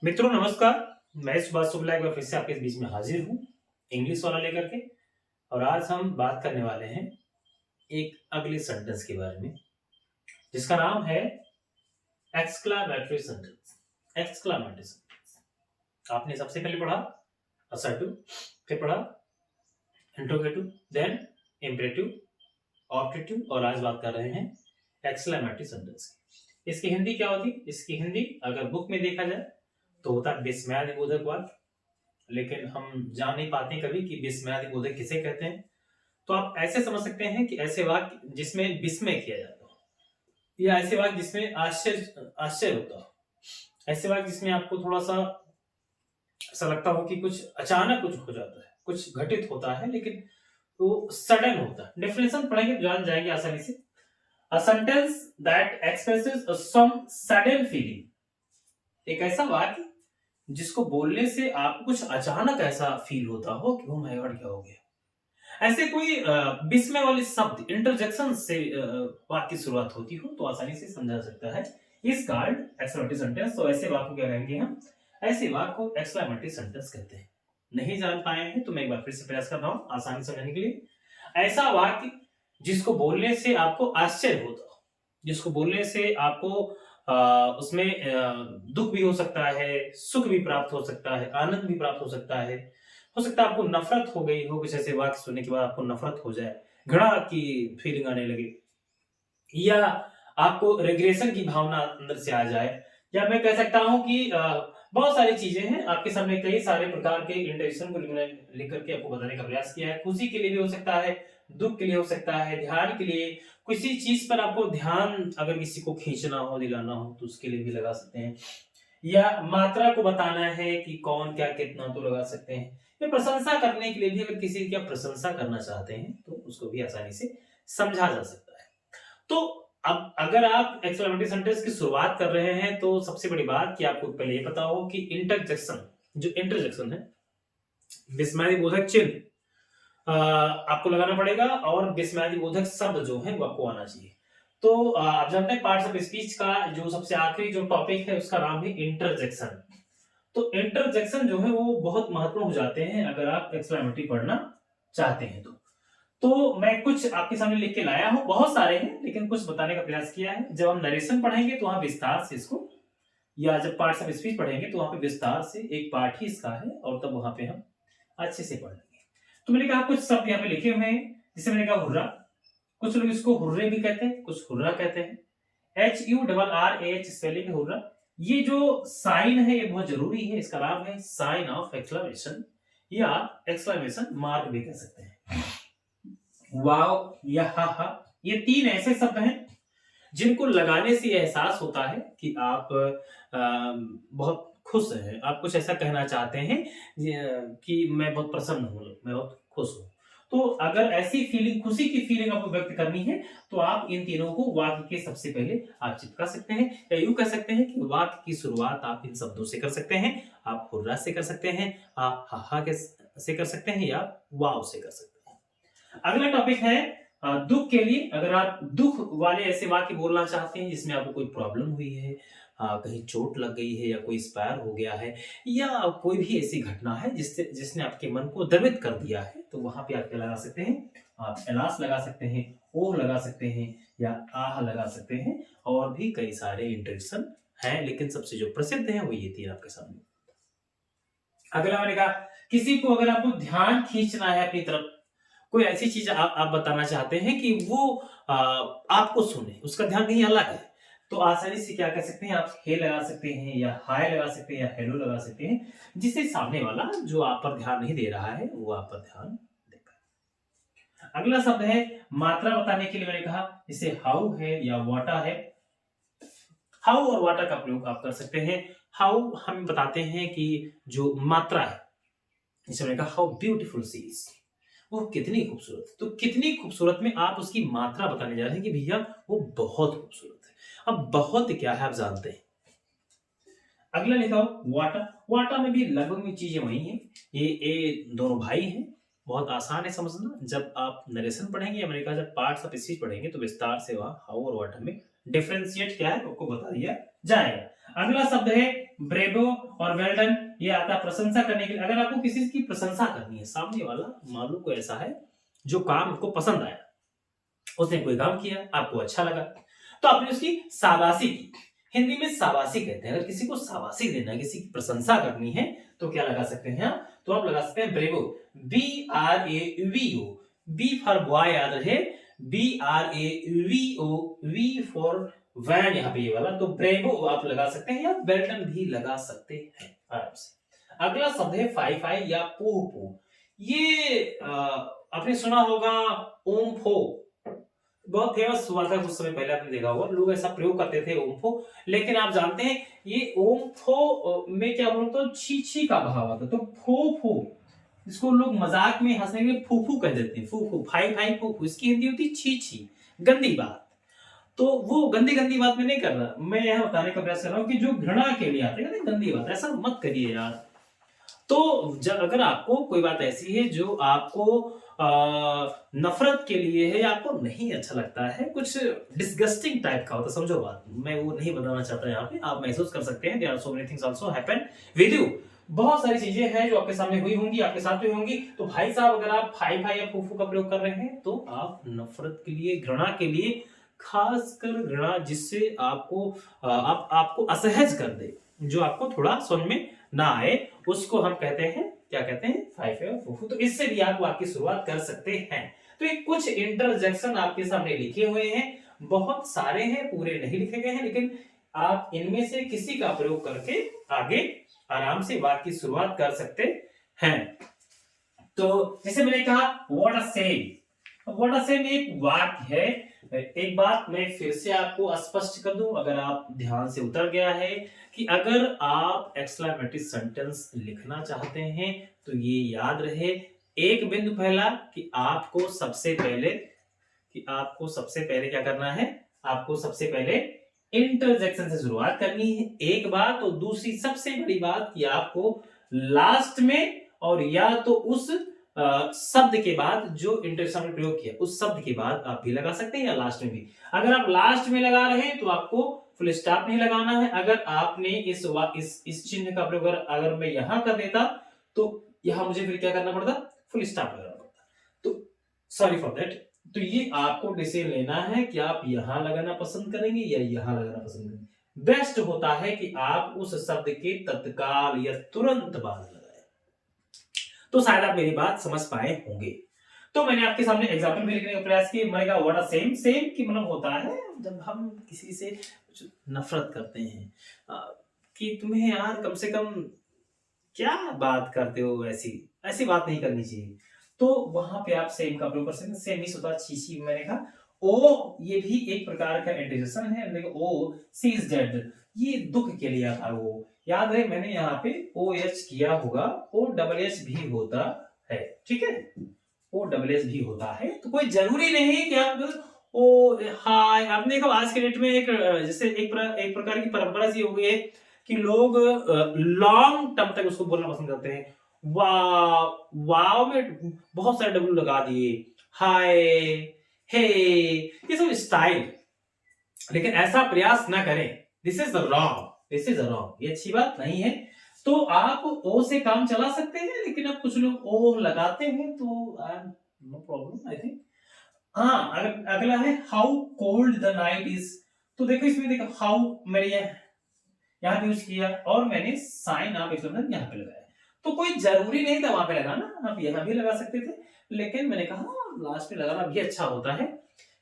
मित्रों नमस्कार। मैं सुभाष शुक्ला एक बार फिर से आपके बीच में हाजिर हूँ इंग्लिश वाला लेकर के। और आज हम बात करने वाले हैं एक अगले सेंटेंस के बारे में जिसका नाम है एक्सक्लामेटरी सेंटेंस। एक्सक्लामेटरी सेंटेंस आपने सबसे पहले पढ़ा असर्टिव, फिर पढ़ा इंट्रोगेटिव, देन इंपरेटिव, ऑप्टेटिव और आज बात कर रहे हैं एक्सक्लामेटरी सेंटेंस की। इसकी हिंदी क्या होती? इसकी हिंदी अगर बुक में देखा जाए तो होता है विस्मयादिबोधक वाक्य, लेकिन हम जान नहीं पाते कभी कि विस्मयादिबोधक किसे कहते हैं। तो आप ऐसे समझ सकते हैं कि ऐसे वाक्य जिसमें विस्मय किया जाता हो, या ऐसे वाक्य जिसमें आश्चर्य आश्चर्य होता हो, ऐसे वाक्य जिसमें आपको थोड़ा सा ऐसा लगता हो कि कुछ अचानक कुछ हो जाता है, कुछ घटित होता है, लेकिन वो सडन होता है। डेफिनेशन पढ़ेंगे तो जान जाएंगे आसानी से। A sentence that expresses some sudden feeling, एक ऐसा वाक्य जिसको बोलने से आपको कुछ अचानक ऐसा फील होता हो कि ओ माय गॉड क्या हो गया। ऐसे कोई विस्मय वाले शब्द इंटरजेक्शन से वाक्य की शुरुआत होती हो तो आसानी से समझा सकता है इस कॉल्ड एक्सक्लेमेटरी सेंटेंस। तो ऐसे वाक्य को क्या कहेंगे हम? ऐसे वाक्य को एक्सक्लेमेटरी सेंटेंस कहते हैं। नहीं जान पाए हैं तो मैं एक बार फिर से प्रयास कर रहा हूं आसानी से समझने के लिए। ऐसा वाक्य जिसको बोलने से आपको आश्चर्य होता हो, जिसको बोलने से आपको उसमें दुख भी हो सकता है, सुख भी प्राप्त हो सकता है, आनंद भी प्राप्त हो सकता है। हो सकता है आपको नफरत हो गई हो, कुछ ऐसे वाक्य सुनने के बाद आपको नफरत हो जाए, घृणा की फीलिंग आने लगे, या आपको रिग्रेशन की भावना अंदर से आ जाए, या मैं कह सकता हूं कि बहुत सारी चीजें हैं आपके सामने, कई सारे प्रकार के इंटेंशन को लिख करके आपको बताने का प्रयास किया है। खुशी के लिए भी हो सकता है, दुख के लिए हो सकता है, ध्यान के लिए, किसी चीज पर आपको ध्यान अगर किसी को खींचना हो, दिलाना हो तो उसके लिए भी लगा सकते हैं, या मात्रा को बताना है कि कौन क्या कितना तो लगा सकते हैं, या प्रशंसा करने के लिए भी अगर किसी की आप प्रशंसा करना चाहते हैं तो उसको भी आसानी से समझा जा सकता है। तो अब अगर आप एक्सक्लेमेटरी सेंटेंस की शुरुआत कर रहे हैं तो सबसे बड़ी बात कि आपको पहले ये पता हो कि इंटरजेक्शन, जो इंटरजेक्शन है, विस्मयादिबोधक चिन्ह आपको लगाना पड़ेगा और विस्मयादिबोधक शब्द जो है वो आपको आना चाहिए। तो आप जानते हैं पार्ट्स ऑफ स्पीच का जो सबसे आखिरी जो टॉपिक है उसका नाम है इंटरजेक्शन। तो इंटरजेक्शन जो है वो बहुत महत्वपूर्ण हो जाते हैं अगर आप एक्सक्लेमेटरी पढ़ना चाहते हैं तो मैं कुछ आपके सामने लिख के लाया हूं, बहुत सारे हैं लेकिन कुछ बताने का प्रयास किया है। जब हम नरेशन पढ़ेंगे तो वहां विस्तार से इसको, या जब पार्ट्स ऑफ स्पीच पढ़ेंगे तो वहां पे विस्तार से एक पार्ट ही इसका है और तब वहां पे हम अच्छे से पढ़ लेंगे। तो मैंने कहा कुछ शब्द यहाँ पे लिखे हुए हैं, जिसे मैंने कहा हुर्रा, कुछ लोग इसको हुर्रे भी कहते हैं, कुछ हुर्रा कहते हैं। HURRAH spelling hurrah. ये जो साइन है ये बहुत जरूरी है, इसका नाम है साइन ऑफ एक्सक्लेमेशन, या एक्सक्लेमेशन मार्क भी कह सकते हैं। वाव या हा हा, ये तीन ऐसे शब्द हैं जिनको लगाने से ये एहसास होता है कि आप बहुत खुश हैं, आप कुछ ऐसा कहना चाहते हैं कि मैं बहुत प्रसन्न हूं, मैं बहुत खुश हूं। तो अगर ऐसी फीलिंग, खुशी की फीलिंग आपको व्यक्त करनी है तो आप इन तीनों को वाक्य के सबसे पहले आप चिपका सकते हैं, या यूं कह सकते हैं कि वाक्य की शुरुआत आप इन शब्दों से कर सकते हैं। आप हुर्रा से कर सकते हैं, आप हा हा के से कर सकते हैं, या वाव से कर सकते हैं। अगला टॉपिक है दुख के लिए। अगर आप दुख वाले ऐसे वाक्य बोलना चाहते हैं जिसमें आपको कोई प्रॉब्लम हुई है, कहीं चोट लग गई है, या कोई एक्सपायर हो गया है, या कोई भी ऐसी घटना है जिसने आपके मन को द्रवित कर दिया है, तो वहां पे आप क्या लगा सकते हैं? आप एलास लगा सकते हैं, ओह लगा सकते हैं, या आह लगा सकते हैं। और भी कई सारे इंटेंशन हैं, लेकिन सबसे जो प्रसिद्ध है वो ये तीन आपके सामने। अगला मैंने कहा किसी को अगर आपको ध्यान खींचना है अपनी तरफ, कोई ऐसी चीज आप बताना चाहते हैं कि वो आपको सुने, उसका ध्यान कहीं अलग है, तो आसानी से क्या कर सकते हैं? आप हे लगा सकते हैं, या हाय लगा सकते हैं, या हेलो लगा सकते हैं, जिससे सामने वाला जो आप पर ध्यान नहीं दे रहा है वो आप पर ध्यान दे पाए। अगला शब्द है मात्रा बताने के लिए, मैंने कहा जैसे हाउ है या वाटा है। हाउ और वाटर का प्रयोग आप कर सकते हैं। हाउ हम बताते हैं कि जो मात्रा है, जैसे मैंने कहा हाउ ब्यूटीफुल सी इज, वो कितनी खूबसूरत है, तो कितनी खूबसूरत में आप उसकी मात्रा बताने जा रहे हैं कि भैया वो बहुत खूबसूरत है। अब बहुत क्या है आप जानते हैं। अगला लिखा हो वाटा। वाटा में भी लगभग में चीजें वही हैं, ये दोनों भाई हैं, बहुत आसान है समझना। जब आप नरेशन पढ़ेंगे या मैंने कहा जब पार्ट्स ऑफ स्पीच पढ़ेंगे तो विस्तार से वहां हाउ और वाटा में डिफरेंशिएट क्या है आपको बता दिया जाएगा। अगला शब्द है ब्रेवो और वेल डन ये आता है प्रशंसा करने के लिए। अगर आपको किसी की प्रशंसा करनी है, सामने वाला मान लो कोई ऐसा है जो काम आपको पसंद आया, उसने कोई काम किया आपको अच्छा लगा, तो आपने उसकी शाबाशी की। हिंदी में शाबाशी कहते हैं। अगर किसी को शाबाशी देना है, किसी की प्रशंसा करनी है, तो क्या लगा सकते हैं? तो आप लगा सकते हैं bravo, BRAVO, B for boy याद रहे, BRAVO, वी फॉर वैन, यहाँ पे ये वाला, तो ब्रेवो आप लगा सकते हैं या बेल्टन भी लगा सकते हैं आराम से। अगला शब्द है फाई फाई या पू पू। ये आपने सुना होगा ओम्फो, बहुत फेमस हुआ था कुछ समय पहले, आपने देखा होगा लोग ऐसा प्रयोग करते थे ओम्फो। लेकिन आप जानते हैं ये ओम्फो में क्या बोलते तो छी छी का भाव आता, तो फो फो, इसको लोग मजाक में हंसने के लिए फूफू कह देते हैं, फूफू, फाई फाई फूफू, इसकी हिंदी होती छी छी, गंदी बात। तो वो गंदी गंदी बात मैं नहीं कर रहा, मैं यह बताने का प्रयास कर रहा हूँ कि जो घृणा के लिए आते हैं गंदी बात, ऐसा मत करिए यार। तो अगर आपको कोई बात ऐसी है जो आपको नफरत के लिए है या आपको नहीं अच्छा लगता है, कुछ डिस्गस्टिंग टाइप का होता, समझो बात, मैं वो नहीं बताना चाहता यहाँ पे, आप महसूस कर सकते हैं, there are so many things also happen with you. बहुत सारी चीजें हैं जो आपके सामने हुई होंगी, आपके साथ हुई होंगी। तो भाई साहब अगर आप फाई फाई या फूफू का प्रयोग कर रहे हैं तो आप नफरत के लिए, घृणा के लिए, खासकर घृणा जिससे आपको आपको असहज कर दे, जो आपको थोड़ा समझ में ना आए, उसको हम कहते हैं, क्या कहते हैं? फाई फाई और फूफू। तो इससे भी आप वाक्य की शुरुआत कर सकते हैं। तो ये कुछ इंटरजेक्शन आपके सामने लिखे हुए हैं, बहुत सारे हैं, पूरे नहीं लिखे गए हैं, लेकिन आप इनमें से किसी का प्रयोग करके आगे आराम से वाक्य की शुरुआत कर सकते हैं। तो जैसे मैंने कहा what a same, what a same एक वाक्य है। एक बात मैं फिर से आपको स्पष्ट कर दूं, अगर आप ध्यान से उतर गया है, कि अगर आप एक्सक्लेमेटरी सेंटेंस लिखना चाहते हैं तो ये याद रहे, एक बिंदु पहला कि आपको सबसे पहले क्या करना है, आपको सबसे पहले इंटरजेक्शन से शुरुआत करनी है, एक बात। और दूसरी सबसे बड़ी बात कि आपको लास्ट में, और या तो उस शब्द के बाद जो इंटरजेक्शन में प्रयोग किया उस शब्द के बाद आप भी लगा सकते हैं, या लास्ट में भी। अगर आप लास्ट में लगा रहे हैं तो आपको फुल स्टॉप नहीं लगाना है। अगर आपने इस चिन्ह का प्रयोग अगर मैं यहां कर देता तो यहां मुझे फिर क्या करना पड़ता? फुल स्टॉप लगाना पड़ता। तो सॉरी फॉर दैट। तो ये आपको डिसीजन लेना है कि आप यहां लगाना पसंद करेंगे या यहां लगाना पसंद करेंगे। बेस्ट होता है कि आप उस शब्द के तत्काल या तुरंत बाद लगाएं। तो शायद आप मेरी बात समझ पाए होंगे। तो मैंने आपके सामने एग्जाम्पल भी लिखने का प्रयास किया। मैंने कहा व्हाट अ सेम, सेम की मतलब होता है जब हम किसी से नफरत करते हैं, कि तुम्हें यार कम से कम क्या बात करते हो, ऐसी ऐसी बात नहीं करनी चाहिए, तो वहां पे आप सेम का प्रयोग कर सकते हैं। सेम इस होता है चीची। मैंने कहा ओ, ये भी एक प्रकार का इंटरजेक्शन है। देखो ओ सी इज डेड, ये दुख के लिए था वो, याद है मैंने यहाँ पे ओ एच किया होगा, ओ डबल एच भी होता है, ठीक है, ओ डबल एच भी होता है। तो कोई जरूरी नहीं है कि आप ओ हाय। आपने देखो आज के डेट में एक जैसे एक प्रकार की परंपरा सी हो गई है कि लोग लॉन्ग टर्म तक उसको बोलना पसंद करते हैं। वाव, वाव में बहुत सारे डब्ल्यू लगा दिए, हाय, हे, ये सब स्टाइल, लेकिन ऐसा प्रयास ना करें। This is wrong, this is wrong, ये अच्छी बात नहीं है। तो आप ओ से काम चला सकते हैं, लेकिन अब कुछ लोग ओ लगाते हैं तो नो प्रॉब्लम आई थिंक। हाँ, अगला है how cold the night is. तो देखो इसमें देखो हाउ मैंने यहाँ पे यूज किया और मैंने साइन ऑफ एक्सक्लेमेशन यहाँ पे लगाया। तो कोई जरूरी नहीं था वहां पे लगाना, आप यहाँ भी लगा सकते थे, लेकिन मैंने कहा लास्ट में लगाना भी अच्छा होता है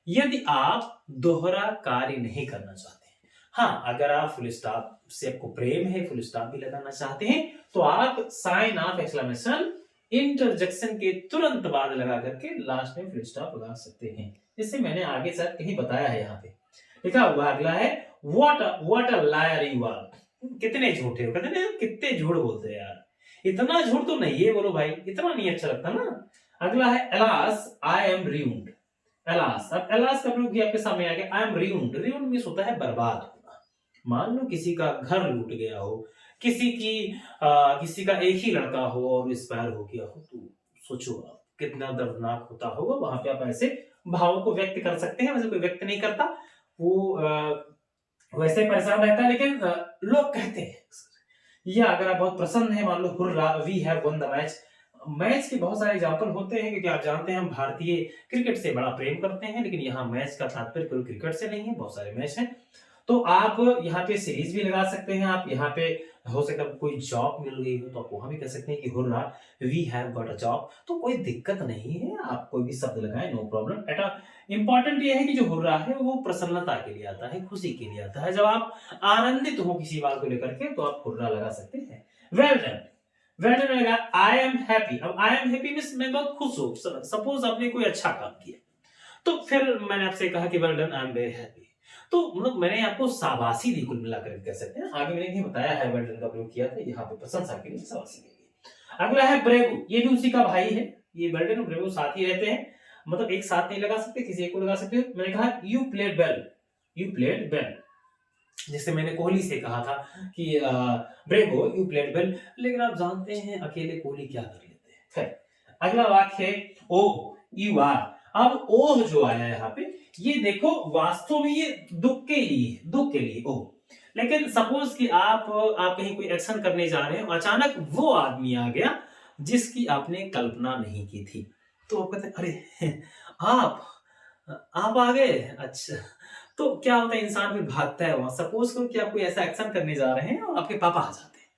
यदि आप दोहरा कार्य नहीं करना चाहते। हाँ, अगर आप फुल स्टॉप से आपको प्रेम है, फुल स्टॉप भी लगाना चाहते हैं, तो आप साइन ऑफ एक्सक्लेमेशन इंटरजेक्शन के तुरंत बाद लगा करके लास्ट में फुल स्टॉप लगा सकते हैं। जैसे मैंने आगे सर कहीं बताया है, यहाँ पे लिखा हुआ अगला है what a liar you are. कितने झूठे हो, कहते हैं कितने झूठ बोलते हैं यार, इतना झूठ तो नहीं है बोलो भाई, इतना नहीं अच्छा लगता ना। अगला है alas I am ruined. Alas, अब अलास का प्रयोग आपके सामने आ गया। I am ruined, ruined means होता है बर्बाद होना। मान लो किसी का घर लूट गया हो, किसी का एक ही लड़का हो और एक्सपायर हो गया हो, तो सोचो आप कितना दर्दनाक होता होगा। वहां पे आप ऐसे भावों को व्यक्त कर सकते हैं, वैसे कोई व्यक्त नहीं करता, वो वैसे परेशान रहता है, लेकिन लोग कहते हैं या अगर आप बहुत प्रसन्न हैं, मान लो hurrah we have won the match. Match के बहुत सारे एग्जाम्पल होते हैं, क्योंकि आप जानते हैं हम भारतीय क्रिकेट से बड़ा प्रेम करते हैं, लेकिन यहाँ मैच का तात्पर्य केवल क्रिकेट से नहीं है, बहुत सारे मैच हैं। तो आप यहाँ पे सीरीज भी लगा सकते हैं, आप यहाँ पे हो सकता है कोई जॉब मिल गई हो तो आप वहां भी कह सकते हैं कि hurrah we have got a job. तो कोई दिक्कत नहीं है, आप कोई भी शब्द लगाएं, नो प्रॉब्लम। एटा इंपॉर्टेंट ये है कि जो हुर्रा है वो प्रसन्नता के लिए आता है, खुशी के लिए आता है। जब आप आनंदित हो किसी बात को लेकर के तो आप हुर्रा लगा सकते हैं। वेल डन, वेल डन लगा। आई एम हैप्पी, अब आई एम हैप्पी मींस मैं बहुत खुश हूं। सपोज आपने कोई अच्छा काम किया तो फिर मैंने आपसे कहा कि well done, I am very happy. तो मतलब मैंने आपको शाबाशी दी, कुल मिलाकर कह सकते हैं। आगे मैंने नहीं बताया है वेल डन का प्रयोग किया था, यहाँ पे प्रशंसा के लिए शाबाशी दी गई। अगला है ब्रेवो, ये भी उसी का भाई है। ये वेल डन और ब्रेवो साथ ही रहते हैं, मतलब एक साथ नहीं लगा सकते, किसी एक को लगा सकते हो। मैंने कहा you played well, you played well, जैसे मैंने कोहली से कहा था कि ब्रेवो यू प्लेड वेल, लेकिन आप जानते हैं अकेले कोहली क्या कर लेते हैं। खैर अगला वाक्य है ओ यू आर। अब ओह जो आया है यहाँ पे, ये देखो वास्तव में ये दुख के लिए, दुख के लिए ओ। लेकिन सपोज कि आप कहीं कोई एक्शन करने जा रहे हैं, अचानक वो आदमी आ गया जिसकी आपने कल्पना नहीं की थी, तो आप कहते अरे आप आप आ गए, अच्छा। तो क्या होता है, इंसान फिर भागता है वहां। सपोज करो कि आप कोई ऐसा एक्शन करने जा रहे हैं और आपके पापा आ जाते हैं,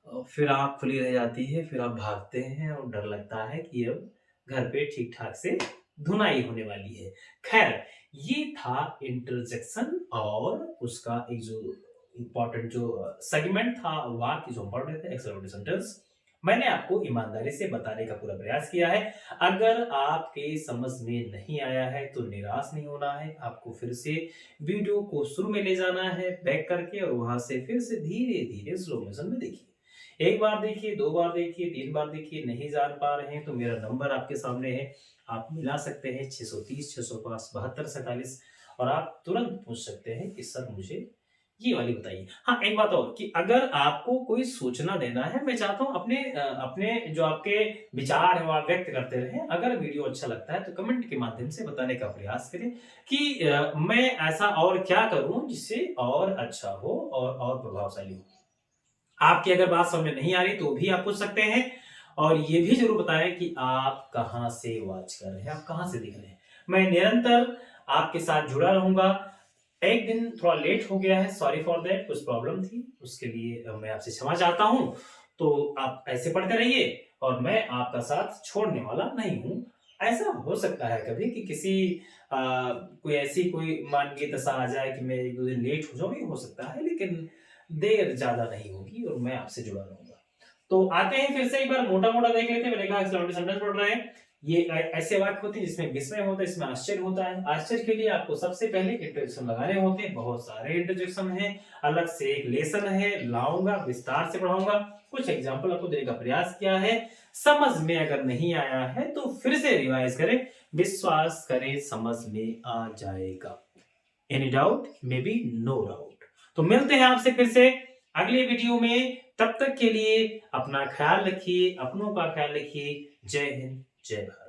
और फिर आंख खुली रह जाती है, फिर आप भागते हैं और डर लगता है कि अब घर पे ठीक ठाक से धुनाई होने वाली है। खैर ये था इंटरजेक्शन, और उसका एक जो इंपॉर्टेंट जो सेगमेंट था, वाक्य जो इंपॉर्टेंट थे, एक्सक्लेमेटरी सेंटेंस, मैंने आपको ईमानदारी से बताने का पूरा प्रयास किया है। अगर आपके समझ में नहीं आया है तो निराश नहीं होना है, आपको फिर से वीडियो को शुरू में ले जाना है बैक करके, और वहां से फिर से धीरे धीरे स्लो मोशन में देखिए। एक बार देखिए, दो बार देखिए, तीन बार देखिए। नहीं जान पा रहे हैं तो मेरा नंबर आपके सामने है, आप मिला सकते हैं 630 605 72 47, और आप तुरंत पूछ सकते हैं कि सर मुझे ये वाली बताइए। हाँ एक बात और कि अगर आपको कोई सूचना देना है, मैं चाहता हूं अपने जो आपके विचार है वो आप व्यक्त करते रहें। अगर वीडियो अच्छा लगता है तो कमेंट के माध्यम से बताने का प्रयास करें कि मैं ऐसा और क्या करूं जिससे और अच्छा हो और प्रभावशाली हो। आपकी अगर बात समझ में नहीं आ रही तो भी आप पूछ सकते हैं, और ये भी जरूर बताएं कि आप कहां से वॉच कर रहे हैं, आप कहां से देख रहे हैं। मैं निरंतर आपके साथ जुड़ा रहूंगा। एक दिन थोड़ा लेट हो गया है, सॉरी फॉर दैट, कुछ प्रॉब्लम थी, उसके लिए मैं आपसे क्षमा चाहता हूं। तो आप ऐसे पढ़ते रहिए, और मैं आपका साथ छोड़ने वाला नहीं हूं। ऐसा हो सकता है कभी कि किसी कोई ऐसी कोई मानवीय दशा आ जाए कि मैं एक दो दिन लेट हो जाऊं, ये हो सकता है, लेकिन देर ज्यादा नहीं होगी और मैं आपसे जुड़ा रहूंगा। तो आते हैं फिर से एक बार मोटा मोटा देख लेते हैं। मैंने कहा सेंटेंस पढ़ रहे हैं, ये ऐसे वाक्य होते हैं जिसमें विस्मय होता है, इसमें आश्चर्य होता है। आश्चर्य के लिए आपको सबसे पहले इंटरजेक्शन लगाने होते हैं, बहुत सारे इंटरजेक्शन हैं, अलग से एक लेसन है, लाऊंगा, विस्तार से पढ़ाऊंगा, कुछ एग्जांपल आपको देने का प्रयास किया है। समझ में अगर नहीं आया है तो फिर से रिवाइज करें, विश्वास करें समझ में आ जाएगा। Any doubt, maybe no doubt. तो मिलते हैं आपसे फिर से अगले वीडियो में, तब तक के लिए अपना ख्याल रखिए, अपनों का ख्याल रखिए। जय हिंद, जय भारत।